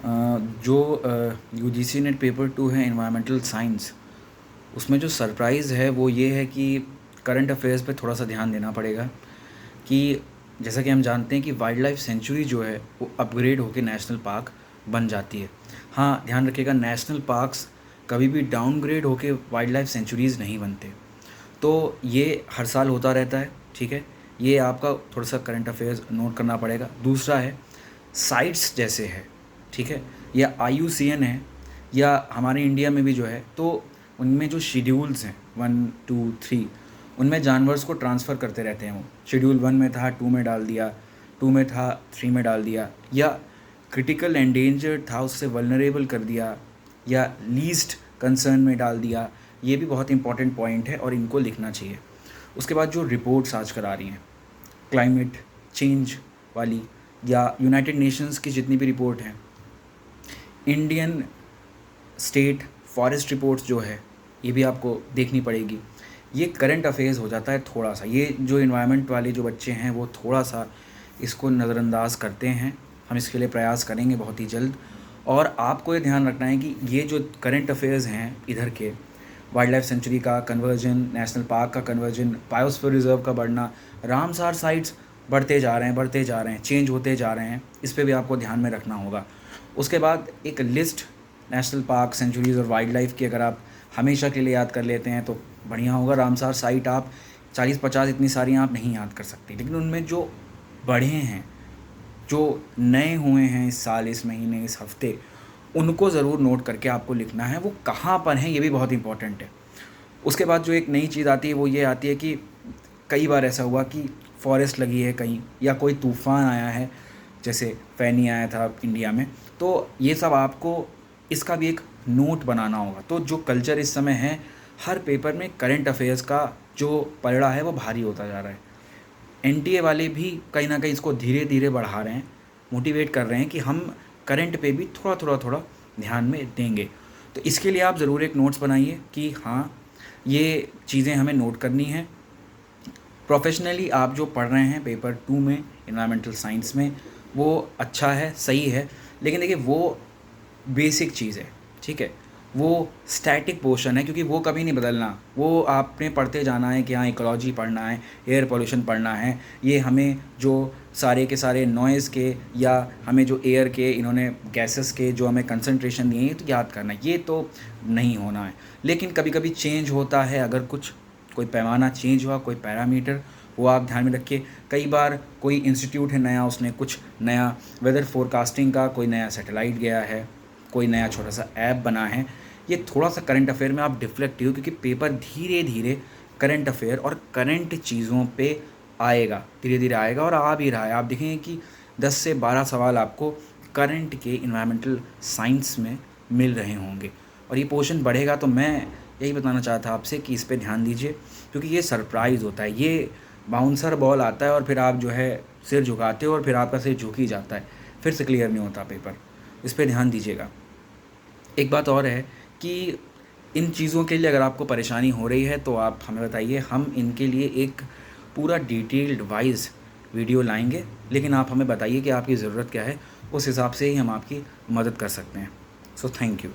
जो UGC net paper 2 है environmental science, उसमें जो सरप्राइज़ है वो ये है कि करंट अफेयर्स पे थोड़ा सा ध्यान देना पड़ेगा कि जैसा कि हम जानते हैं कि वाइल्ड लाइफ सेंचुरी जो है वो अपग्रेड होकर नेशनल पार्क बन जाती है। हाँ, ध्यान रखिएगा, नेशनल पार्क्स कभी भी डाउनग्रेड होकर वाइल्ड लाइफ सेंचुरीज़ नहीं बनते। तो ये हर साल होता रहता है, ठीक है। ये आपका थोड़ा सा करंट अफेयर्स नोट करना पड़ेगा। दूसरा है साइट्स जैसे है, ठीक है, या IUCN है, या हमारे इंडिया में भी जो है, तो उनमें जो शेड्यूल्स हैं 1, 2, 3, उनमें जानवर्स को ट्रांसफ़र करते रहते हैं। वो शेड्यूल 1 में था 2 में डाल दिया, 2 में था 3 में डाल दिया, या क्रिटिकल एंडेंजर्ड था उससे वल्नरेबल कर दिया, या लीस्ट कंसर्न में डाल दिया। ये भी बहुत इंपॉर्टेंट पॉइंट है और इनको लिखना चाहिए। उसके बाद जो रिपोर्ट्स आजकल आ रही हैं क्लाइमेट चेंज वाली, या यूनाइटेड नेशंस की जितनी भी रिपोर्ट हैं, इंडियन स्टेट फॉरेस्ट रिपोर्ट्स जो है, ये भी आपको देखनी पड़ेगी। ये करंट अफेयर्स हो जाता है थोड़ा सा। ये जो इन्वायरमेंट वाले जो बच्चे हैं वो थोड़ा सा इसको नज़रअंदाज करते हैं। हम इसके लिए प्रयास करेंगे बहुत ही जल्द। और आपको ये ध्यान रखना है कि ये जो करंट अफेयर्स हैं इधर के, वाइल्ड लाइफ सेंचुरी का कन्वर्जन, नेशनल पार्क का कन्वर्जन, बायोस्फीयर रिजर्व का बढ़ना, रामसार साइट्स बढ़ते जा रहे हैं, चेंज होते जा रहे हैं, इस पे भी आपको ध्यान में रखना होगा। उसके बाद एक लिस्ट नेशनल पार्क, सेंचुरीज़ और वाइल्ड लाइफ की अगर आप हमेशा के लिए याद कर लेते हैं तो बढ़िया होगा। रामसार साइट आप 40-50 इतनी सारी आप नहीं याद कर सकते, लेकिन उनमें जो बढ़े हैं, जो नए हुए हैं इस साल, इस महीने, इस हफ्ते, उनको ज़रूर नोट करके आपको लिखना है। वो कहाँ पर हैं ये भी बहुत इंपॉर्टेंट है। उसके बाद जो एक नई चीज़ आती है वो ये आती है कि कई बार ऐसा हुआ कि फॉरेस्ट लगी है कहीं, या कोई तूफ़ान आया है, जैसे फैनी आया था इंडिया में, तो ये सब आपको इसका भी एक नोट बनाना होगा। तो जो कल्चर इस समय है, हर पेपर में करंट अफेयर्स का जो पलड़ा है वो भारी होता जा रहा है। NTA वाले भी कहीं ना कहीं इसको धीरे धीरे बढ़ा रहे हैं, मोटिवेट कर रहे हैं कि हम करंट पे भी थोड़ा ध्यान में देंगे। तो इसके लिए आप ज़रूर एक नोट्स बनाइए कि हाँ, ये चीज़ें हमें नोट करनी है। प्रोफेशनली आप जो पढ़ रहे हैं पेपर 2 में एनवायरमेंटल साइंस में, वो अच्छा है, सही है, लेकिन देखिए वो बेसिक चीज़ है, ठीक है। वो स्टैटिक पोर्शन है, क्योंकि वो कभी नहीं बदलना। वो आपने पढ़ते जाना है कि हाँ, इकोलॉजी पढ़ना है, एयर पोल्यूशन पढ़ना है, ये हमें जो सारे के सारे नॉइज़ के, या हमें जो एयर के, इन्होंने गैसेस के जो हमें कंसंट्रेशन दिए हैं, तो याद करना है, ये तो नहीं होना है। लेकिन कभी कभी चेंज होता है, अगर कोई पैमाना चेंज हुआ, कोई पैरामीटर, वो आप ध्यान में रखिए। कई बार कोई इंस्टीट्यूट है नया, उसने कुछ नया वेदर फोरकास्टिंग का कोई नया सैटेलाइट गया है, कोई नया छोटा सा ऐप बना है, ये थोड़ा सा करंट अफेयर में आप डिफ्लेक्ट हो, क्योंकि पेपर धीरे धीरे करंट अफेयर और करंट चीज़ों पे आएगा, धीरे धीरे आएगा और आ भी रहा है। आप देखेंगे कि 10 से 12 सवाल आपको करंट के इन्वायरमेंटल साइंस में मिल रहे होंगे, और ये पोर्शन बढ़ेगा। तो मैं यही बताना चाहता आपसे कि इस पर ध्यान दीजिए, क्योंकि ये सरप्राइज़ होता है। ये बाउंसर बॉल आता है और फिर आप जो है सिर झुकाते हो और फिर आपका सिर झुक ही जाता है, फिर से क्लियर नहीं होता पेपर। इस पर ध्यान दीजिएगा। एक बात और है कि इन चीज़ों के लिए अगर आपको परेशानी हो रही है तो आप हमें बताइए, हम इनके लिए एक पूरा डिटेल्ड वाइज वीडियो लाएंगे। लेकिन आप हमें बताइए कि आपकी ज़रूरत क्या है, उस हिसाब से ही हम आपकी मदद कर सकते हैं। So thank you.